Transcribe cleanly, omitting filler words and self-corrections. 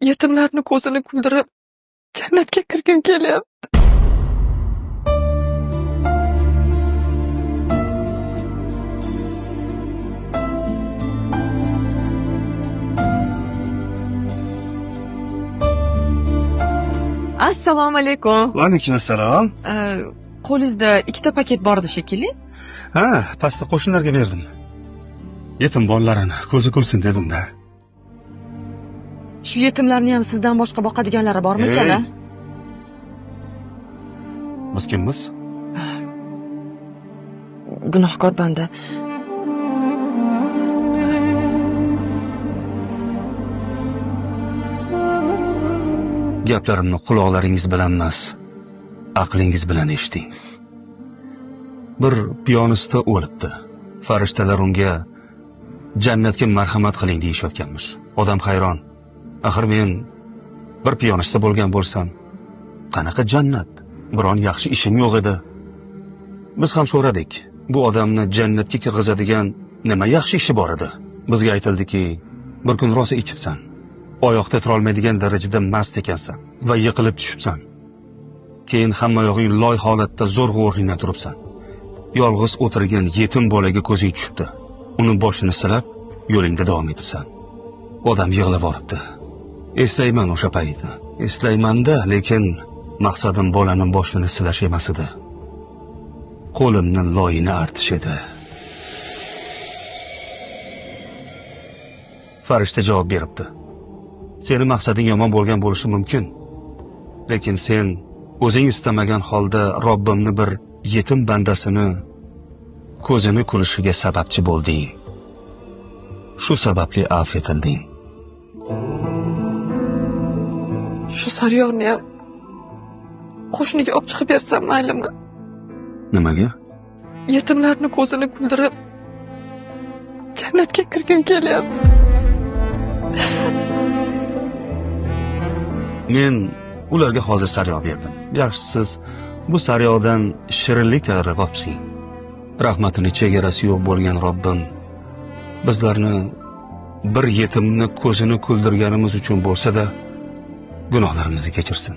yetimlarni ko'zini kuldirib, jannatga kirgim kelyapti. Assalomu alaykum. Va alaykum assalom. Qo'lingizda ikkita paket bor edi shekilli. Ha, pastda qo'shnilarga berdim. Yetim bolalarini ko'zi ko'rsin dedim-da. Shu yetimlarni ham sizdan boshqa boqadiganlari bormi ekan? Biz kimmiz? Gunohkor banda. Gaplarimni quloqlaringiz bilan emas, aqlingiz bilan eshiting. Bir piyonista o'libdi. Farishtalar unga jannatga marhamat qiling deyishayotganmish. Odam hayron. Axir men bir piyonista bo'lgan bo'lsam, qanaqa jannat? Biron yaxshi ishim yo'q edi. Biz ham so'radik. Bu odamni jannatga kirgizadigan nima yaxshi ishi bor edi? Bizga aytildiki, bir kun rosa ichibsan. Oyoqda tura olmaydigan darajada mast ekansan va yiqilib tushibsan. Keyin hamma yog'ing loy holatda zo'rg'a o'rningdan turibsan. Yolg'iz o'tirgan yetim bolaga ko'zing tushibdi. Uni boshini silab, yo'lingda davom etibsan. Odam yig'lab voribdi. Eslayman o'sha paytni. Eslayman-da, lekin maqsadim bolani boshini silash emas edi. Qo'limni loyini artish edi. Farishta javob beribdi. Seni maqsading yomon bo'lgan bo'lishi mumkin. Lekin sen o'zing istamagan holda Robbimni bir yetim bandasini ko'zini kulishiga sababchi bo'lding. Shu sababli afv etilding. Shu saryog'ni ham qo'shniga olib chiqib bersam maylimi? Nimaga? Yetimlarni ko'zini kuldirib, jannatga kirgim kelyapti. Men ularga hozir saryo berdim. Yaxshisiz bu saryodan shirinlik tayyorlab olishing. Rahmatini chegarasi yo'q bo'lgan Robbim bizlarni bir yetimni ko'zini kuldirganimiz uchun bo'lsa-da gunohlarimizni kechirsin.